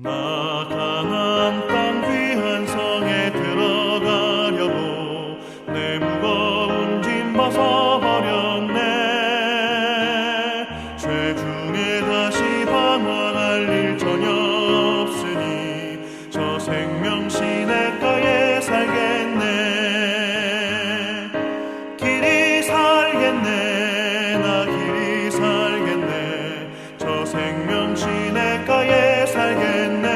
나 가나안 땅 귀한 성에 들어가려고 내 무거운 짐 벗어버렸네. 죄 중에 다시 방황할 일 전혀 없으니 저 생명 시냇가에 살겠네. 길이 살겠네. 나 길이 살겠네. 저 생명 시냇가에 살겠네.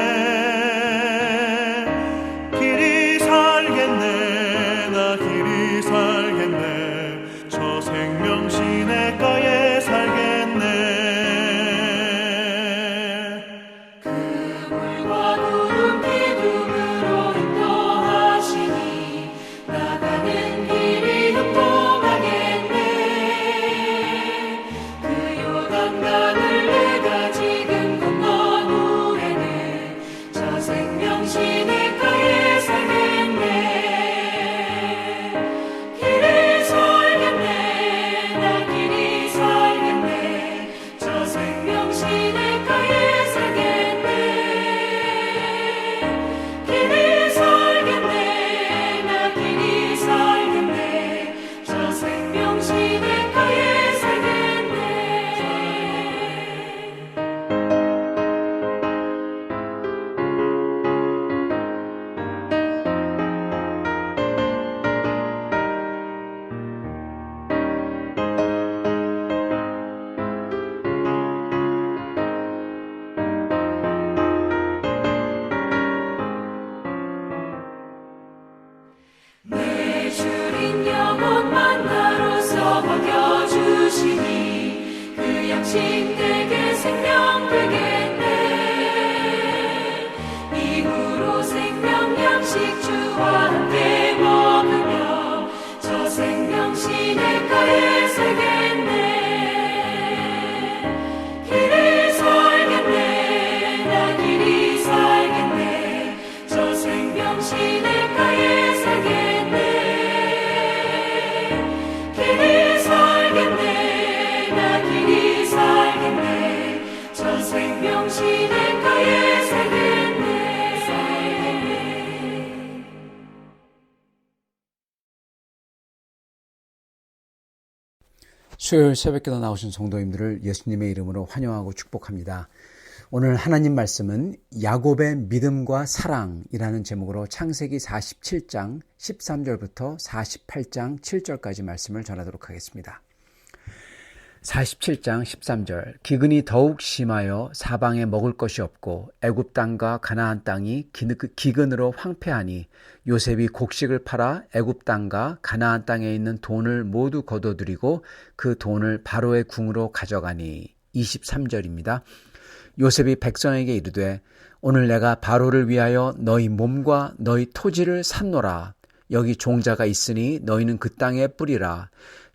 길이 살겠네. 나 길이 살겠네. 저 생명 시냇가에 살겠네. 그 물과 구름 기둥으로 인도하시니 나가는 길이 형통하겠네. 그 요단강을 내가 지금 건넌 후에는 저 생명 시냇가에 살겠네. 길이 살겠네. 나 길이 살겠네. 저 생명 시냇가에 살겠네. 길이 살겠네. 나 길이 살겠네. 저 생명 시냇가에 살겠네. 내 주린 영혼 만나로서 먹여주시니 그 양식 내게 생명 되겠네. 이후로 생명 양식 주와 함께 먹으며 저 생명 시냇가에 살겠네. 길이 살겠네. 나 길이 살겠네. 저 생명 시냇가에 살겠네. 길이 살겠네. 나 길이 살겠네. 저 생명 시냇가에 살겠네. 수요일 새벽기도 나오신 성도님들을 예수님의 이름으로 환영하고 축복합니다. 오늘 하나님 말씀은 야곱의 믿음과 사랑이라는 제목으로 창세기 47장 13절부터 48장 7절까지 말씀을 전하도록 하겠습니다. 47장 13절 기근이 더욱 심하여 사방에 먹을 것이 없고 애굽 땅과 가나안 땅이 기근으로 황폐하니 요셉이 곡식을 팔아 애굽 땅과 가나안 땅에 있는 돈을 모두 거둬들이고 그 돈을 바로의 궁으로 가져가니 23절입니다. 요셉이 백성에게 이르되 오늘 내가 바로를 위하여 너희 몸과 너희 토지를 샀노라. 여기 종자가 있으니 너희는 그 땅에 뿌리라.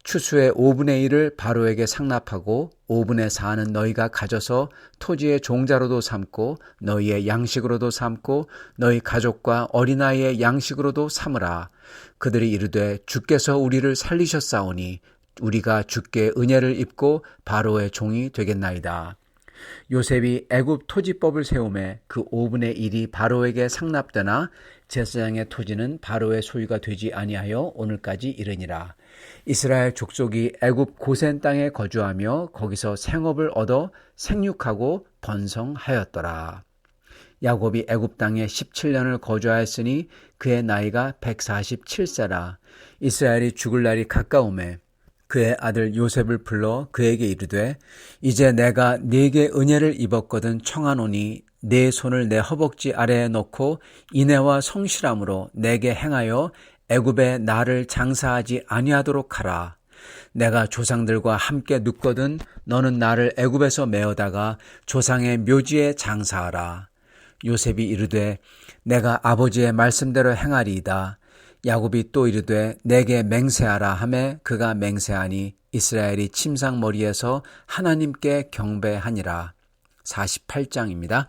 추수의 5분의 1을 바로에게 상납하고 5분의 4는 너희가 가져서 토지의 종자로도 삼고 너희의 양식으로도 삼고 너희 가족과 어린아이의 양식으로도 삼으라. 그들이 이르되 주께서 우리를 살리셨사오니 우리가 주께 은혜를 입고 바로의 종이 되겠나이다. 요셉이 애굽 토지법을 세우매 그 5분의 1이 바로에게 상납되나 제사장의 토지는 바로의 소유가 되지 아니하여 오늘까지 이르니라. 이스라엘 족속이 애굽 고센 땅에 거주하며 거기서 생업을 얻어 생육하고 번성하였더라. 야곱이 애굽 땅에 17년을 거주하였으니 그의 나이가 147세라. 이스라엘이 죽을 날이 가까우매 그의 아들 요셉을 불러 그에게 이르되 이제 내가 네게 은혜를 입었거든 청하노니 네 손을 내 허벅지 아래에 놓고 인애와 성실함으로 내게 행하여 애굽에 나를 장사하지 아니하도록 하라. 내가 조상들과 함께 눕거든 너는 나를 애굽에서 메어다가 조상의 묘지에 장사하라. 요셉이 이르되 내가 아버지의 말씀대로 행하리이다. 야곱이 또 이르되 내게 맹세하라 하매 그가 맹세하니 이스라엘이 침상머리에서 하나님께 경배하니라. 48장입니다.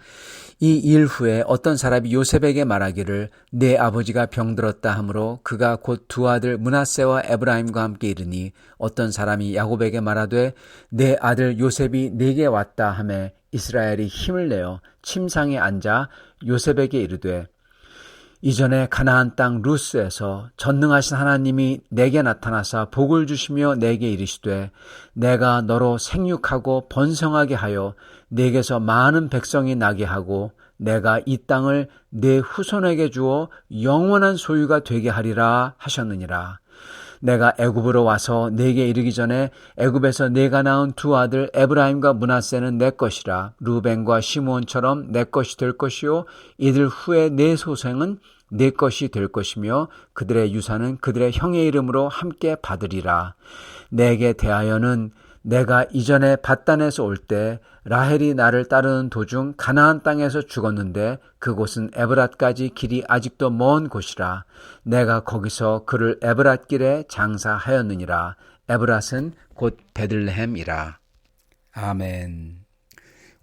이 일 후에 어떤 사람이 요셉에게 말하기를 내 아버지가 병들었다 하므로 그가 곧 두 아들 므낫세와 에브라임과 함께 이르니 어떤 사람이 야곱에게 말하되 내 아들 요셉이 네게 왔다 하매 이스라엘이 힘을 내어 침상에 앉아 요셉에게 이르되 이전에 가나안 땅 루스에서 전능하신 하나님이 내게 나타나사 복을 주시며 내게 이르시되 내가 너로 생육하고 번성하게 하여 내게서 많은 백성이 나게 하고 내가 이 땅을 내 후손에게 주어 영원한 소유가 되게 하리라 하셨느니라. 내가 애굽으로 와서 내게 이르기 전에 애굽에서 내가 낳은 두 아들 에브라임과 므낫세는 내 것이라. 루벤과 시므온처럼 내 것이 될 것이요 이들 후에 내 소생은 내 것이 될 것이며 그들의 유산은 그들의 형의 이름으로 함께 받으리라. 내게 대하여는 내가 이전에 밧단에서 올 때 라헬이 나를 따르는 도중 가나안 땅에서 죽었는데 그곳은 에브랏까지 길이 아직도 먼 곳이라. 내가 거기서 그를 에브랏길에 장사하였느니라. 에브랏은 곧 베들레헴이라. 아멘.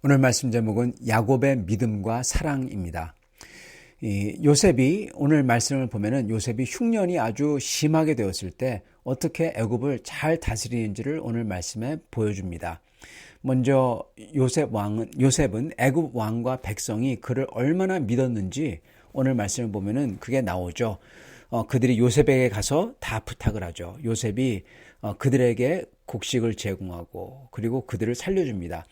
오늘 말씀 제목은 야곱의 믿음과 사랑입니다. 요셉이 오늘 말씀을 보면은 요셉이 흉년이 아주 심하게 되었을 때 어떻게 애굽을 잘 다스리는지를 오늘 말씀에 보여줍니다. 먼저 요셉은 애굽 왕과 백성이 그를 얼마나 믿었는지 오늘 말씀을 보면은 그게 나오죠. 그들이 요셉에게 가서 다 부탁을 하죠. 요셉이 그들에게 곡식을 제공하고 그리고 그들을 살려줍니다.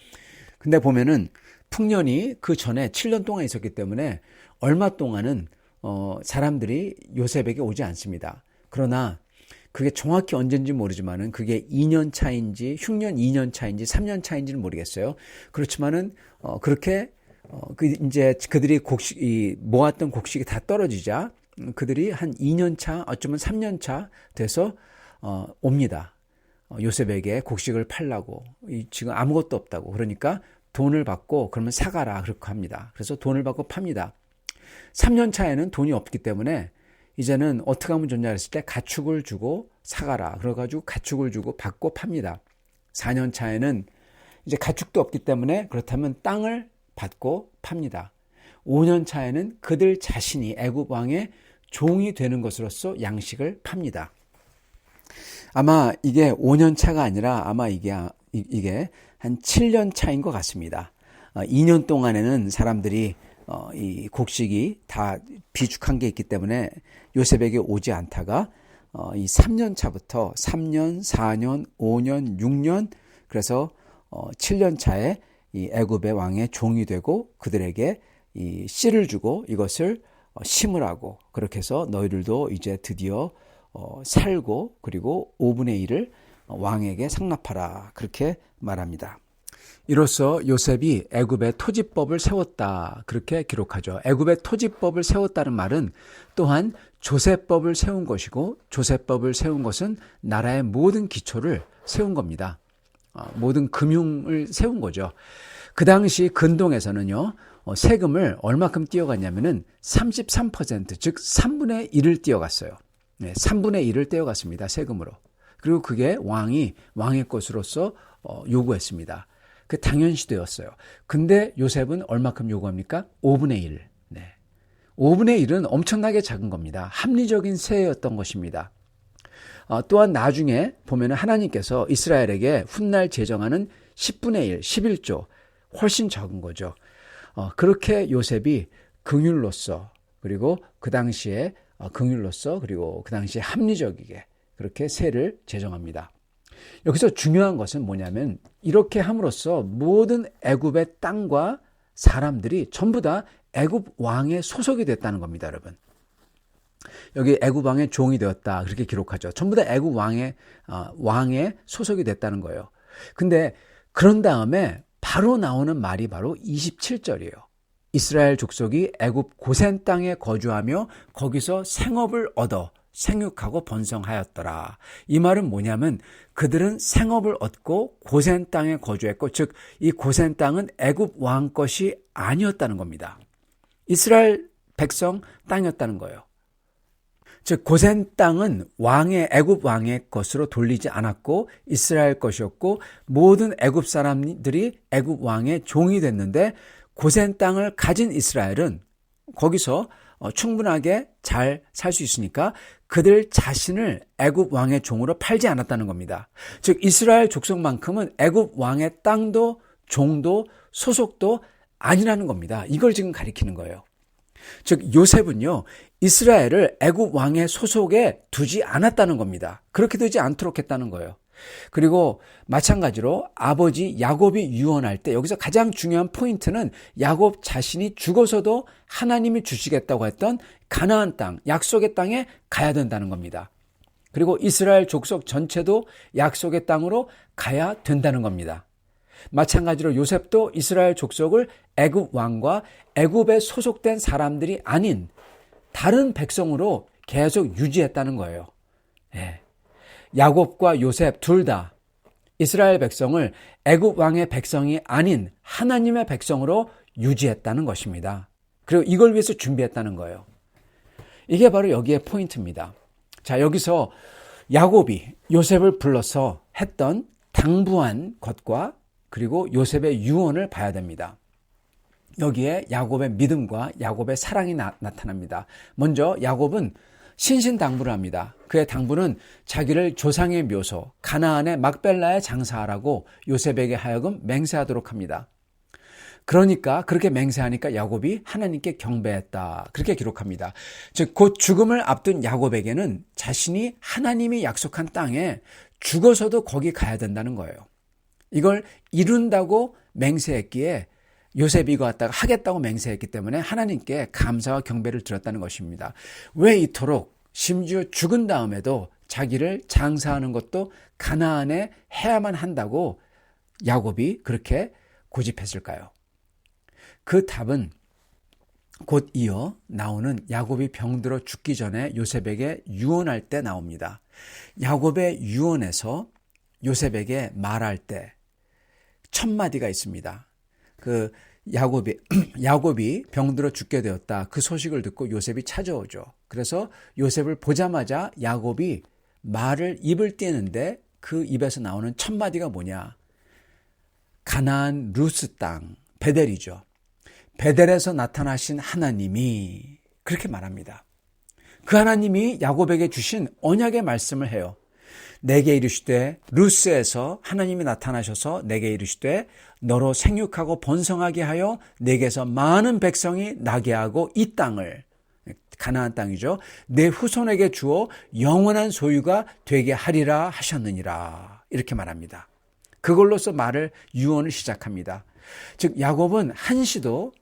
근데 보면은 풍년이 그 전에 7년 동안 있었기 때문에 얼마 동안은 사람들이 요셉에게 오지 않습니다. 그러나 그게 정확히 언제인지 모르지만은 그게 2년 차인지 흉년 2년 차인지 3년 차인지는 모르겠어요. 그렇지만은 그렇게 이제 그들이 모았던 곡식이 다 떨어지자 그들이 한 2년 차 어쩌면 3년 차 돼서 옵니다. 요셉에게 곡식을 팔라고 지금 아무것도 없다고 그러니까 돈을 받고 그러면 사가라 그렇게 합니다. 그래서 돈을 받고 팝니다. 3년 차에는 돈이 없기 때문에 이제는 어떻게 하면 좋냐 했을 때 가축을 주고 사가라. 그래가지고 가축을 주고 받고 팝니다. 4년 차에는 이제 가축도 없기 때문에 그렇다면 땅을 받고 팝니다. 5년 차에는 그들 자신이 애굽 왕의 종이 되는 것으로서 양식을 팝니다. 아마 이게 5년 차가 아니라 아마 이게 한 7년 차인 것 같습니다. 2년 동안에는 사람들이 이 곡식이 다 비축한 게 있기 때문에 요셉에게 오지 않다가 이 3년 차부터 3년, 4년, 5년, 6년 그래서 7년 차에 이 애굽의 왕의 종이 되고 그들에게 이 씨를 주고 이것을 심으라고 그렇게 해서 너희들도 이제 드디어 살고 그리고 5분의 1을 왕에게 상납하라 그렇게 말합니다. 이로써 요셉이 애굽의 토지법을 세웠다 그렇게 기록하죠. 애굽의 토지법을 세웠다는 말은 또한 조세법을 세운 것이고 조세법을 세운 것은 나라의 모든 기초를 세운 겁니다. 모든 금융을 세운 거죠. 그 당시 근동에서는요. 세금을 얼마큼 띄어갔냐면은 33% 즉 3분의 1을 띄어갔어요. 네, 3분의 1을 떼어갔습니다. 세금으로. 그리고 그게 왕의 것으로서 요구했습니다. 그 당연시되었어요. 근데 요셉은 얼마큼 요구합니까? 5분의 1. 네. 5분의 1은 엄청나게 작은 겁니다. 합리적인 세였던 것입니다. 또한 나중에 보면 하나님께서 이스라엘에게 훗날 제정하는 10분의 1, 11조 훨씬 적은 거죠. 그렇게 요셉이 긍휼로서 그리고 그 당시에 그리고 그 당시에 합리적이게 그렇게 세를 제정합니다. 여기서 중요한 것은 뭐냐면 이렇게 함으로써 모든 애굽의 땅과 사람들이 전부 다 애굽 왕의 소속이 됐다는 겁니다, 여러분. 여기 애굽 왕의 종이 되었다 그렇게 기록하죠. 전부 다 애굽 왕의 소속이 됐다는 거예요. 근데 그런 다음에 바로 나오는 말이 바로 27절이에요. 이스라엘 족속이 애굽 고센 땅에 거주하며 거기서 생업을 얻어 생육하고 번성하였더라. 이 말은 뭐냐면 그들은 생업을 얻고 고센 땅에 거주했고 즉 이 고센 땅은 애굽 왕 것이 아니었다는 겁니다. 이스라엘 백성 땅이었다는 거예요. 즉 고센 땅은 애굽 왕의 것으로 돌리지 않았고 이스라엘 것이었고 모든 애굽 사람들이 애굽 왕의 종이 됐는데 고센 땅을 가진 이스라엘은 거기서 충분하게 잘 살 수 있으니까 그들 자신을 애굽 왕의 종으로 팔지 않았다는 겁니다. 즉 이스라엘 족속만큼은 애굽 왕의 땅도 종도 소속도 아니라는 겁니다. 이걸 지금 가리키는 거예요. 즉 요셉은요, 이스라엘을 애굽 왕의 소속에 두지 않았다는 겁니다. 그렇게 되지 않도록 했다는 거예요. 그리고 마찬가지로 아버지 야곱이 유언할 때 여기서 가장 중요한 포인트는 야곱 자신이 죽어서도 하나님이 주시겠다고 했던 가나안 땅, 약속의 땅에 가야 된다는 겁니다. 그리고 이스라엘 족속 전체도 약속의 땅으로 가야 된다는 겁니다. 마찬가지로 요셉도 이스라엘 족속을 애굽 왕과 애굽에 소속된 사람들이 아닌 다른 백성으로 계속 유지했다는 거예요. 예. 야곱과 요셉 둘 다 이스라엘 백성을 애굽 왕의 백성이 아닌 하나님의 백성으로 유지했다는 것입니다. 그리고 이걸 위해서 준비했다는 거예요. 이게 바로 여기에 포인트입니다. 자, 여기서 야곱이 요셉을 불러서 했던 당부한 것과 그리고 요셉의 유언을 봐야 됩니다. 여기에 야곱의 믿음과 야곱의 사랑이 나타납니다. 먼저 야곱은 신신당부를 합니다. 그의 당부는 자기를 조상의 묘소 가나안의 막벨라에 장사하라고 요셉에게 하여금 맹세하도록 합니다. 그러니까 그렇게 맹세하니까 야곱이 하나님께 경배했다. 그렇게 기록합니다. 즉 곧 죽음을 앞둔 야곱에게는 자신이 하나님이 약속한 땅에 죽어서도 거기 가야 된다는 거예요. 이걸 이룬다고 맹세했기에 요셉이 이거 갖다가 하겠다고 맹세했기 때문에 하나님께 감사와 경배를 드렸다는 것입니다. 왜 이토록 심지어 죽은 다음에도 자기를 장사하는 것도 가나안에 해야만 한다고 야곱이 그렇게 고집했을까요? 그 답은 곧 이어 나오는 야곱이 병들어 죽기 전에 요셉에게 유언할 때 나옵니다. 야곱의 유언에서 요셉에게 말할 때 첫 마디가 있습니다. 그 야곱이 병들어 죽게 되었다. 그 소식을 듣고 요셉이 찾아오죠. 그래서 요셉을 보자마자 야곱이 입을 떼는데 그 입에서 나오는 첫 마디가 뭐냐? 가나안 루스 땅 베델이죠. 베델에서 나타나신 하나님이 그렇게 말합니다. 그 하나님이 야곱에게 주신 언약의 말씀을 해요. 내게 이르시되 루스에서 하나님이 나타나셔서 내게 이르시되 너로 생육하고 번성하게 하여 내게서 많은 백성이 나게 하고 이 땅을 가나안 땅이죠. 내 후손에게 주어 영원한 소유가 되게 하리라 하셨느니라. 이렇게 말합니다. 그걸로서 유언을 시작합니다. 즉 야곱은 한시도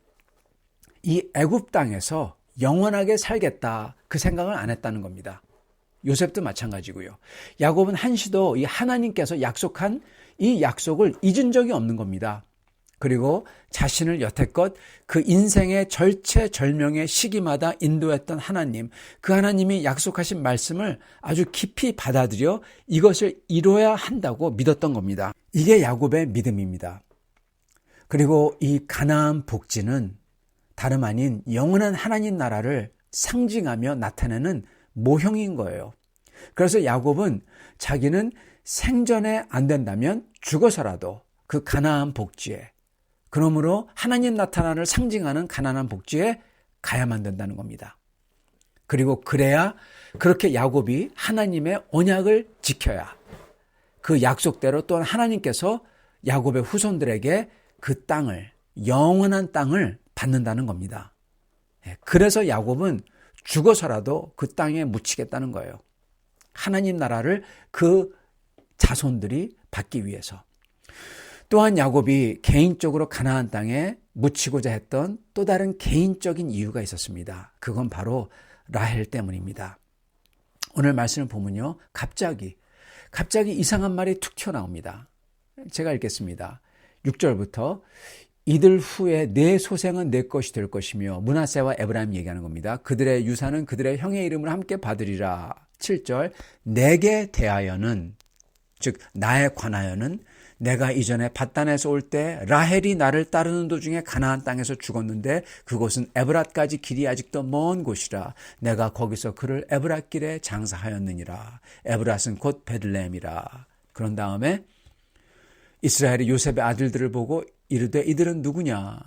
이 애굽 땅에서 영원하게 살겠다 그 생각을 안 했다는 겁니다. 요셉도 마찬가지고요. 야곱은 한시도 이 하나님께서 약속한 이 약속을 잊은 적이 없는 겁니다. 그리고 자신을 여태껏 그 인생의 절체절명의 시기마다 인도했던 하나님, 그 하나님이 약속하신 말씀을 아주 깊이 받아들여 이것을 이뤄야 한다고 믿었던 겁니다. 이게 야곱의 믿음입니다. 그리고 이 가나안 복지는 다름 아닌 영원한 하나님 나라를 상징하며 나타내는 모형인 거예요. 그래서 야곱은 자기는 생전에 안 된다면 죽어서라도 그 가나안 복지에, 그러므로 하나님 나타나를 상징하는 가나안 복지에 가야만 된다는 겁니다. 그리고 그래야 그렇게 야곱이 하나님의 언약을 지켜야 그 약속대로 또한 하나님께서 야곱의 후손들에게 그 땅을, 영원한 땅을 받는다는 겁니다. 그래서 야곱은 죽어서라도 그 땅에 묻히겠다는 거예요. 하나님 나라를 그 자손들이 받기 위해서. 또한 야곱이 개인적으로 가나안 땅에 묻히고자 했던 또 다른 개인적인 이유가 있었습니다. 그건 바로 라헬 때문입니다. 오늘 말씀을 보면요, 갑자기 이상한 말이 툭 튀어나옵니다. 제가 읽겠습니다. 6절부터 이들 후에 내 소생은 내 것이 될 것이며, 므낫세와 에브라임 얘기하는 겁니다. 그들의 유산은 그들의 형의 이름을 함께 받으리라. 7절 내게 대하여는, 즉 나에 관하여는 내가 이전에 밧단에서 올 때 라헬이 나를 따르는 도중에 가나안 땅에서 죽었는데 그곳은 에브랏까지 길이 아직도 먼 곳이라. 내가 거기서 그를 에브랏길에 장사하였느니라. 에브랏은 곧 베들레헴이라. 그런 다음에 이스라엘이 요셉의 아들들을 보고 이르되 이들은 누구냐?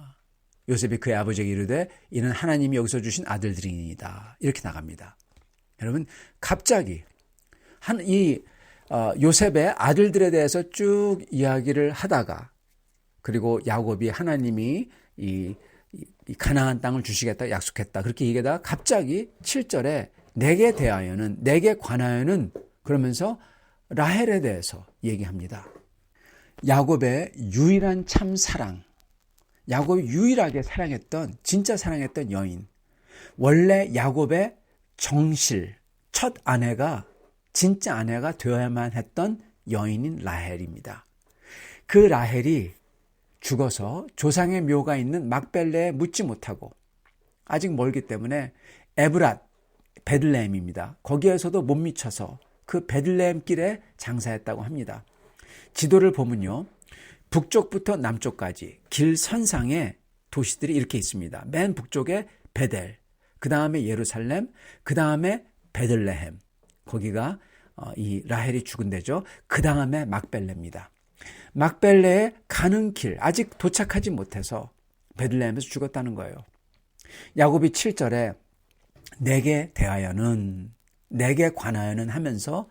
요셉이 그의 아버지에게 이르되 이는 하나님이 여기서 주신 아들들이니이다. 이렇게 나갑니다. 여러분, 갑자기 요셉의 아들들에 대해서 쭉 이야기를 하다가 그리고 야곱이 하나님이 이 가나안 땅을 주시겠다 약속했다. 그렇게 얘기하다가 갑자기 7절에 내게 대하여는, 내게 관하여는 그러면서 라헬에 대해서 얘기합니다. 야곱의 유일한 참 사랑, 야곱이 유일하게 사랑했던, 진짜 사랑했던 여인, 원래 야곱의 정실, 첫 아내가, 진짜 아내가 되어야만 했던 여인인 라헬입니다. 그 라헬이 죽어서 조상의 묘가 있는 막벨레에 묻지 못하고 아직 멀기 때문에 에브랏, 베들레헴입니다. 거기에서도 못 미쳐서 그 베들레헴 길에 장사했다고 합니다. 지도를 보면요, 북쪽부터 남쪽까지 길 선상에 도시들이 이렇게 있습니다. 맨 북쪽에 베델, 그 다음에 예루살렘, 그 다음에 베들레헴, 거기가 이 라헬이 죽은 데죠. 그 다음에 막벨레입니다. 막벨레에 가는 길 아직 도착하지 못해서 베들레헴에서 죽었다는 거예요. 야곱이 7절에 내게 대하여는, 내게 관하여는 하면서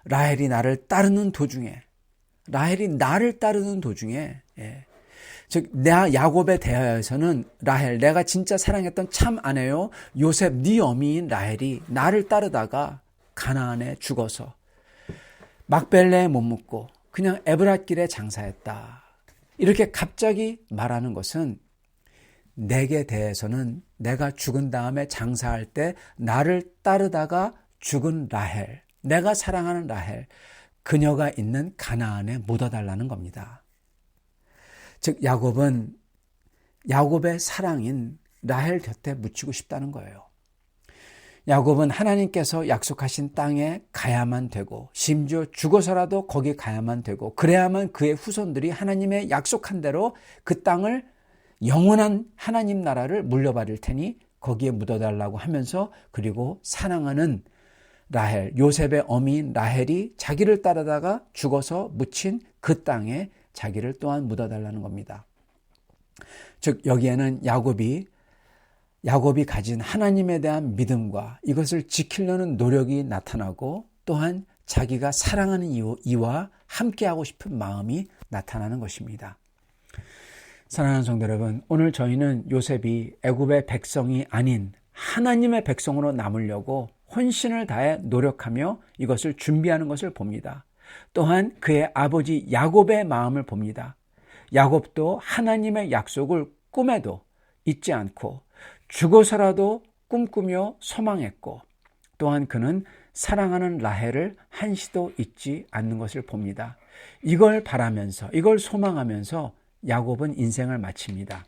라헬이 나를 따르는 도중에, 즉 야곱에 대하여서는 라헬, 내가 진짜 사랑했던 참 아내요 요셉 네 어미인 라헬이 나를 따르다가 가나안에 죽어서 막벨레에 못 묻고 그냥 에브랏 길에 장사했다. 이렇게 갑자기 말하는 것은 내게 대해서는 내가 죽은 다음에 장사할 때 나를 따르다가 죽은 라헬, 내가 사랑하는 라헬, 그녀가 있는 가나안에 묻어달라는 겁니다. 즉 야곱은 야곱의 사랑인 라헬 곁에 묻히고 싶다는 거예요. 야곱은 하나님께서 약속하신 땅에 가야만 되고 심지어 죽어서라도 거기 가야만 되고 그래야만 그의 후손들이 하나님의 약속한 대로 그 땅을 영원한 하나님 나라를 물려받을 테니 거기에 묻어달라고 하면서, 그리고 사랑하는 라헬, 요셉의 어미인 라헬이 자기를 따르다가 죽어서 묻힌 그 땅에 자기를 또한 묻어달라는 겁니다. 즉 여기에는 야곱이 가진 하나님에 대한 믿음과 이것을 지키려는 노력이 나타나고, 또한 자기가 사랑하는 이와 함께하고 싶은 마음이 나타나는 것입니다. 사랑하는 성도 여러분, 오늘 저희는 요셉이 애굽의 백성이 아닌 하나님의 백성으로 남으려고 혼신을 다해 노력하며 이것을 준비하는 것을 봅니다. 또한 그의 아버지 야곱의 마음을 봅니다. 야곱도 하나님의 약속을 꿈에도 잊지 않고 죽어서라도 꿈꾸며 소망했고, 또한 그는 사랑하는 라헬을 한시도 잊지 않는 것을 봅니다. 이걸 바라면서, 이걸 소망하면서 야곱은 인생을 마칩니다.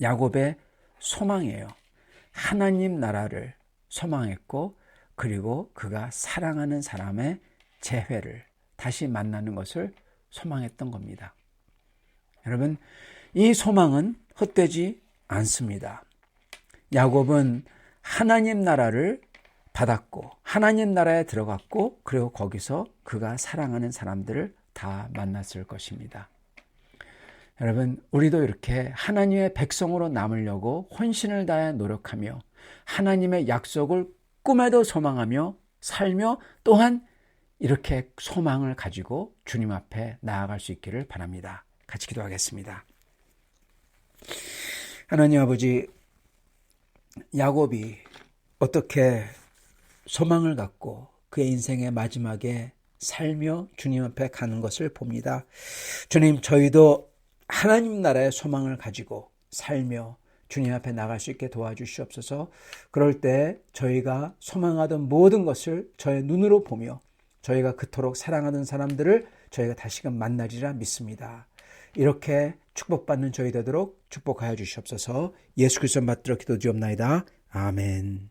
야곱의 소망이에요. 하나님 나라를 소망했고, 그리고 그가 사랑하는 사람의 재회를 다시 만나는 것을 소망했던 겁니다. 여러분, 이 소망은 헛되지 않습니다. 야곱은 하나님 나라를 받았고 하나님 나라에 들어갔고, 그리고 거기서 그가 사랑하는 사람들을 다 만났을 것입니다. 여러분, 우리도 이렇게 하나님의 백성으로 남으려고 혼신을 다해 노력하며 하나님의 약속을 꿈에도 소망하며 살며, 또한 이렇게 소망을 가지고 주님 앞에 나아갈 수 있기를 바랍니다. 같이 기도하겠습니다. 하나님 아버지, 야곱이 어떻게 소망을 갖고 그의 인생의 마지막에 살며 주님 앞에 가는 것을 봅니다. 주님, 저희도 하나님 나라의 소망을 가지고 살며 주님 앞에 나갈 수 있게 도와주시옵소서. 그럴 때 저희가 소망하던 모든 것을 저의 눈으로 보며 저희가 그토록 사랑하는 사람들을 저희가 다시금 만나리라 믿습니다. 이렇게 축복받는 저희 되도록 축복하여 주시옵소서. 예수 그리스도 받들어 기도드리옵나이다. 아멘.